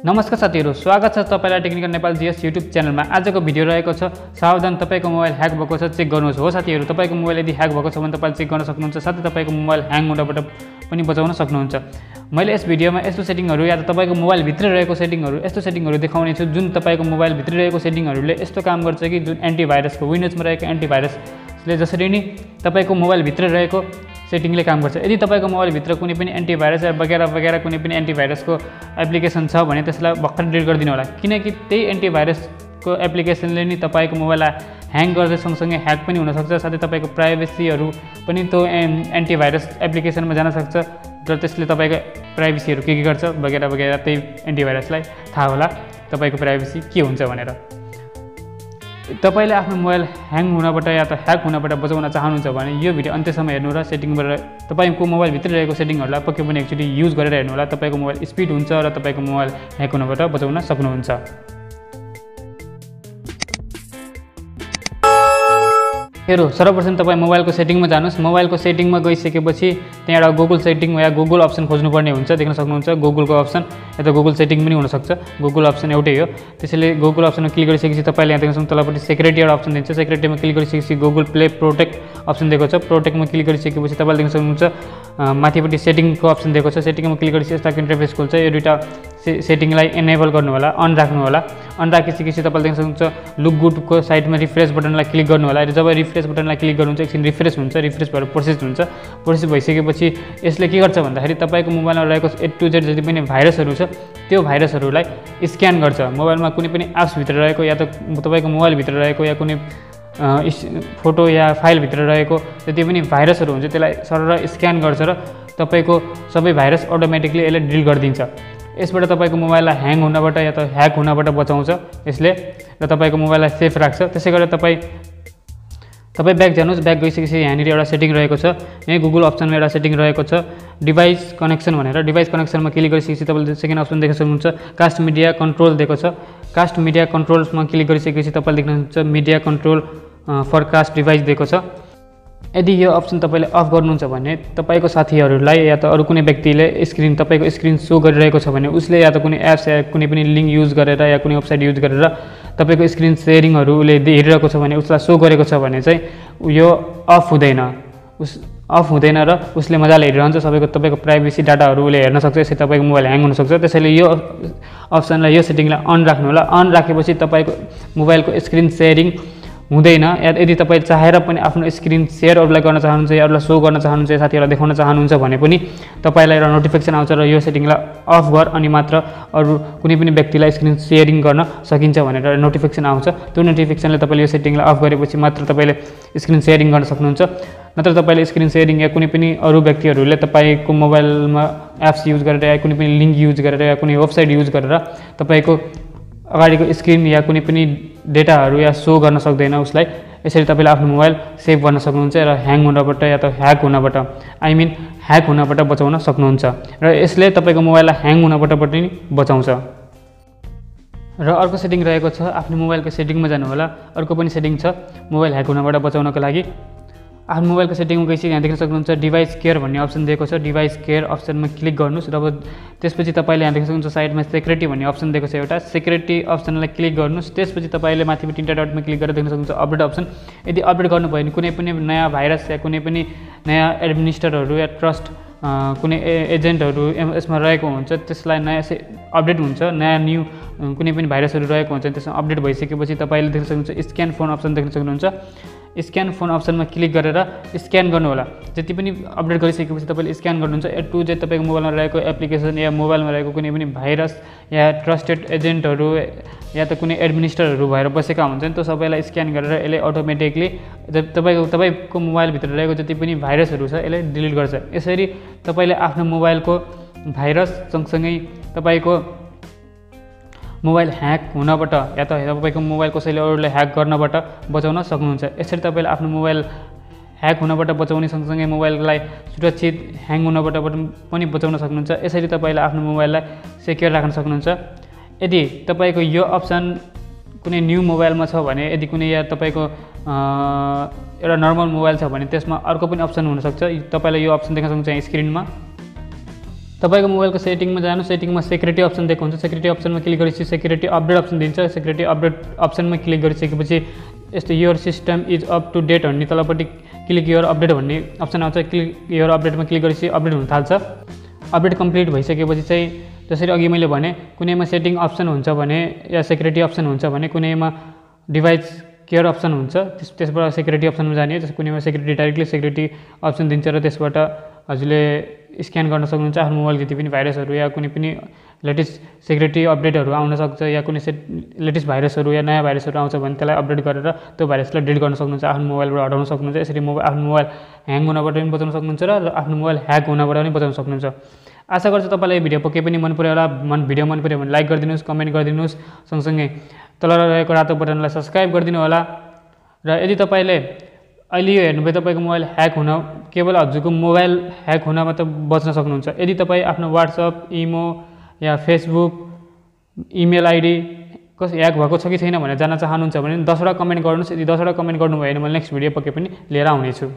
नमस्कार साथीहरु, स्वागत छ तपाईलाई टेक्निकल नेपाल GS युट्युब च्यानलमा। आजको भिडियो रहेको छ सावधान तपाईको मोबाइल ह्याक भएको छ, चेक गर्नुहोस्। हो साथीहरु, तपाईको मोबाइल यदि ह्याक भएको छ भने तपाईले चेक गर्न सक्नुहुन्छ, साथै तपाईको मोबाइल ह्याङ हुनबाट पनि बचाउन सक्नुहुन्छ। मैले यस भिडियोमा यस्तो सेटिङहरु या त तपाईको मोबाइल भित्र रहेको सेटिङहरु, यस्तो सेटिङहरु देखाउने छु जुन तपाईको मोबाइल भित्र रहेको सेटिङहरुले यस्तो काम गर्छ कि जुन एन्टिभाइरसको विन्डोजमा रहेको एन्टिभाइरसले जसरी नि तपाईको मोबाइल भित्र रहेको सेटिङले काम गर्छ। यदि तपाईको मोबाइल भित्र कुनै पनि एन्टिभाइरस या वगैरा कुनै पनि एन्टिभाइरसको एप्लिकेसन छ भने त्यसलाई भर्खर डिलिट गरिदिनु होला, किनकि त्यही एन्टिभाइरसको एप्लिकेसनले नि तपाईको मोबाइललाई ह्याङ गर्दै सँगसँगै ह्याक पनि हुन सक्छ, साथै तपाईको प्राइभेसीहरु पनि त्यो एन्टिभाइरस एप्लिकेसनमा जान सक्छ र त्यसले तपाईको प्राइभेसीहरु के गर्छ वगैरा त्यही एन्टिभाइरसलाई थाहा होला तपाईको प्राइभेसी के हुन्छ भनेर। तपाईले आफ्नो मोबाइल ह्याङ हुनबाट या त ह्याक हुनबाट बचाउन चाहनुहुन्छ भने यो भिडियो अन्त्यसम्म हेर्नु र सेटिङबाट तपाईको मोबाइल भित्र रहेको सेटिङहरुलाई पक्कै पनि एकचोटी युज गरेर हेर्नु होला। तपाईको मोबाइल स्पिड हुन्छ र तपाईको मोबाइल ह्याक हुनबाट बचाउन सक्नुहुन्छ। सर्वप्रथम तपाई मोबाइलको सेटिङमा जानुस्। मोबाइलको सेटिङमा गइसकेपछि त्यहाँ एउटा गुगल सेटिङ या गुगल अप्सन खोज्नुपर्ने हुन्छ, देख्न सक्नुहुन्छ गुगलको अप्सन या त गुगल सेटिङ पनि हुन सक्छ। गुगल अप्सन एउटै हो। त्यसैले गुगल अप्सनमा क्लिक गरिसकेपछि तपाईले यहाँ देख्न सक्नुहुन्छ तलपट्टि सेक्युरिटी एउटा अप्सन दिन्छ। सेक्युरिटीमा क्लिक गरिसकेपछि गुगल प्ले प्रोटेक्ट अप्सन दिएको छ। प्रोटेक्टमा क्लिक गरिसकेपछि तपाईले देख्न सक्नुहुन्छ माथिपट्टि सेटिङको अप्सन दिएको छ। सेटिङमा क्लिक गरिसकेपछि यस्तो इन्टरफेस खोल्छ। यो दुईटा सेटिङलाई एनेबल गर्नु होला, अन राख्नु होला। अन राखिसकेपछि तपाईले देख्न सक्नुहुन्छ लुक गुडको साइडमा रिफ्रेश बटनलाई क्लिक गर्नु होला। जब रिफ्रेश बटनलाई क्लिक गर्नुहुन्छ एकछिन रिफ्रेश हुन्छ, रिफ्रेश भएर प्रोसेस हुन्छ। प्रोसेस भइसकेपछि यसले के गर्छ भन्दाखेरि तपाईको मोबाइलमा रहेको A to Z जति पनि भाइरसहरु छ त्यो भाइरसहरुलाई स्क्यान गर्छ। मोबाइलमा कुनै पनि एप्स भित्र रहेको या त तपाईको मोबाइल भित्र रहेको या कुनै फोटो या फाइल भित्र रहेको जति पनि भाइरसहरु हुन्छ त्यसलाई सरर स्क्यान गर्छ र तपाईको सबै भाइरस अटोमेटिकली यसले डिलिट गरिदिन्छ। यसबाट तपाईको मोबाइललाई ह्याङ हुनबाट या त ह्याक हुनबाट बचाउँछ यसले र तपाईको मोबाइललाई सेफ राख्छ। त्यसैगरी तपाई ब्याक जानुस्। ब्याक गइसकेपछि यहाँनिर एउटा सेटिङ रहेको छ। यही गुगल अप्सनमा एउटा सेटिङ रहेको छ डिभाइस कनेक्सन भनेर। डिभाइस कनेक्सनमा क्लिक गरिसकेपछि तपाईले सेकेन्ड अप्सन देख्न सक्नुहुन्छ कास्ट मिडिया कन्ट्रोल दिएको छ। कास्ट मिडिया कन्ट्रोल्समा क्लिक गरिसकेपछि तपाईले देख्नुहुन्छ media control for cast device दिएको छ। यदि यो अप्सन तपाईले अफ गर्नुहुन्छ भने तपाईको साथीहरुलाई या त अरु कुनै व्यक्तिले तपाईको स्क्रिन शो गरिरहेको छ भने उसले या त कुनै एप्स या कुनै पनि लिंक युज गरेर या कुनै वेबसाइट युज गरेर तपाईको स्क्रिन शेयरिङहरुले हेरिरहेको छ भने उसलाई शो गरेको छ भने चाहिँ यो अफ हुँदैन र उसले मजाले हेरिरहन्छ। तपाईको प्राइभेसी डाटाहरुले हेर्न सक्छ, यसै तपाईको मोबाइल ह्याङ हुन सक्छ। त्यसैले यो अप्सनलाई यो सेटिङलाई अन राख्नु होला। अन राखेपछि तपाईको मोबाइलको स्क्रिन शेयरिङ हुँदैन। यदि तपाई चाहेर पनि आफ्नो स्क्रिन शेयर अरूलाई गर्न चाहनुहुन्छ या अरूलाई शो गर्न चाहनुहुन्छ या साथीहरुलाई देखाउन चाहनुहुन्छ भने पनि तपाईलाई एउटा नोटिफिकेसन आउँछ र यो सेटिङलाई अफ गर अनि मात्र अरु कुनै पनि व्यक्तिलाई स्क्रिन शेयरिङ गर्न सकिन्छ भनेर नोटिफिकेसन आउँछ। त्यो नोटिफिकेसनले तपाईले यो सेटिङलाई अफ गरेपछि मात्र तपाईले स्क्रिन शेयरिङ गर्न सक्नुहुन्छ। नत्र तपाईले स्क्रिन शेयरिङ या कुनै पनि अरु व्यक्तिहरुले तपाईको मोबाइलमा एप्स युज गरेर या कुनै पनि लिंक युज गरेर या कुनै वेबसाइट युज गरेर तपाईको अगाडिको स्क्रिन या कुनै पनि डेटाहरु या शो गर्न सक्दैन उसलाई। यसरी तपाईले आफ्नो मोबाइल सेभ गर्न सक्नुहुन्छ र ह्याङ हुनबाट या त ह्याक हुनबाट ह्याक हुनबाट बचाउन सक्नुहुन्छ र यसले तपाईको मोबाइललाई ह्याङ हुनबाट पनि बचाउँछ। र अर्को सेटिङ रहेको छ आफ्नो मोबाइलको सेटिङमा जानु होला। अर्को पनि सेटिङ छ मोबाइल ह्याक हुनबाट बचाउनको लागि। आफ्नो मोबाइलको सेटिङमा गइसकेपछि यहाँ देख्न सक्नुहुन्छ डिभाइस केयर भन्ने अप्सन दिएको छ। डिभाइस केयर अप्सनमा क्लिक गर्नुस् र त्यसपछि तपाईले यहाँ देख्न सक्नुहुन्छ साइडमा सेक्युरिटी भन्ने अप्सन दिएको छ एउटा। सेक्युरिटी अप्सनलाई क्लिक गर्नुस्। त्यसपछि तपाईले माथिबाट तीनटा डटमा क्लिक गरेर देख्न सक्नुहुन्छ अपडेट अप्सन। यदि अपडेट गर्नु भयो भने कुनै पनि नयाँ भाइरस या कुनै पनि नयाँ एडमिनिस्ट्रेटरहरु या ट्रस्ट कुनै एजेन्टहरु यसमा रहेको हुन्छ त्यसलाई नयाँ अपडेट हुन्छ। नयाँ न्यू कुनै पनि भाइरसहरु रहेको हुन्छ त्यसमा अपडेट भइसकेपछि तपाईले देख्न सक्नुहुन्छ स्क्यान फोन अप्सन देख्न सक्नुहुन्छ। स्क्यान फोन अप्सनमा क्लिक गरेर स्क्यान गर्नु होला। जति पनि अपडेट गरिसकेपछि तपाईले स्क्यान गर्नुहुन्छ A to Z तपाईको मोबाइलमा रहेको एप्लिकेसन या मोबाइलमा रहेको कुनै पनि भाइरस या ट्रस्टेड एजेन्टहरु या त कुनै एडमिनिस्ट्रेटरहरु भएर बसेका हुन्छन् त्यो सबैलाई स्क्यान गरेर यसले अटोमेटिकली तपाईको मोबाइल भित्र रहेको जति पनि भाइरसहरु छ यसले डिलिट गर्छ। यसरी तपाईले आफ्नो मोबाइलको भाइरस सँगसँगै तपाईको मोबाइल ह्याक हुनबाट या त तपाईको मोबाइल कसैले अरूले ह्याक गर्नबाट बचाउन सक्नुहुन्छ। यसरी तपाईले आफ्नो मोबाइल ह्याक हुनबाट बचाउने सँगसँगै मोबाइललाई सुरक्षित ह्याङ हुनबाट पनि बचाउन सक्नुहुन्छ। यसरी तपाईले आफ्नो मोबाइललाई सेक्युर राख्न सक्नुहुन्छ। यदि तपाईको यो अप्सन कुनै न्यू मोबाइलमा छ भने यदि कुनै या तपाईको एउटा नर्मल मोबाइल छ भने त्यसमा अर्को पनि अप्सन हुन सक्छ। तपाईले यो अप्सन देख्न सक्नुहुन्छ यहाँ स्क्रिनमा। तपाईको मोबाइलको सेटिङमा जानु, सेटिङमा सेक्युरिटी अप्सन दिएको हुन्छ, सेक्युरिटी अप्सनमा क्लिक गरेपछि सेक्युरिटी अपडेट अप्सन दिन्छ। सेक्युरिटी अपडेट अप्सनमा क्लिक गरिसकेपछि यस्तो your system is up to date भन्ने तलपट्टि क्लिक योर अपडेट भन्ने अप्सन आउँछ। क्लिक योर अपडेटमा क्लिक गरेपछि अपडेट हुन थाल्छ। अपडेट कम्प्लिट भइसकेपछि चाहिँ जसरी अघि मैले भने कुनैमा सेटिङ अप्सन हुन्छ भने या सेक्युरिटी अप्सन हुन्छ भने कुनैमा डिभाइस केयर अप्सन हुन्छ, त्यसबाट सेक्युरिटी अप्सनमा जाने। कुनैमा सेक्युरिटी डाइरेक्टली सेक्युरिटी अप्सन दिन्छ र त्यसबाट हजुरले स्क्यान गर्न सक्नुहुन्छ आफ्नो मोबाइल जति पनि भाइरसहरू या कुनै पनि लेटेस्ट सेक्युरिटी अपडेटहरू आउन सक्छ या कुनै लेटेस्ट भाइरसहरू या नयाँ भाइरसहरू आउँछ भने त्यसलाई अपडेट गरेर त्यो भाइरसलाई डिलिट गर्न सक्नुहुन्छ, आफ्नो मोबाइलबाट हटाउन सक्नुहुन्छ। यसरी आफ्नो मोबाइल ह्याङ हुनबाट पनि बचाउन सक्नुहुन्छ र आफ्नो मोबाइल ह्याक हुनबाट पनि बचाउन सक्नुहुन्छ। आशा गर्छु तपाईँलाई यो भिडियो पक्कै पनि मन पर्यो होला। भिडियो मन पर्यो भने लाइक गरिदिनुहोस्, कमेन्ट गरिदिनुहोस्, सँगसँगै तल रहेको रातो बटनलाई सब्सक्राइब गरिदिनु होला। र यदि तपाईँले अहिले यो हेर्नुभयो तपाईँको मोबाइल ह्याक हुन केवल हजुरको मोबाइल ह्याक हुन मात्र बच्न सक्नुहुन्छ। यदि तपाईँ आफ्नो वाट्सएप, इमो या फेसबुक, इमेल आइडी ह्याक भएको छ कि छैन भनेर जान्न चाहनुहुन्छ भने 10वटा कमेन्ट गर्नुहोस्। यदि 10वटा कमेन्ट गर्नुभयो भने मैले नेक्स्ट भिडियो पक्कै पनि लिएर आउनेछु।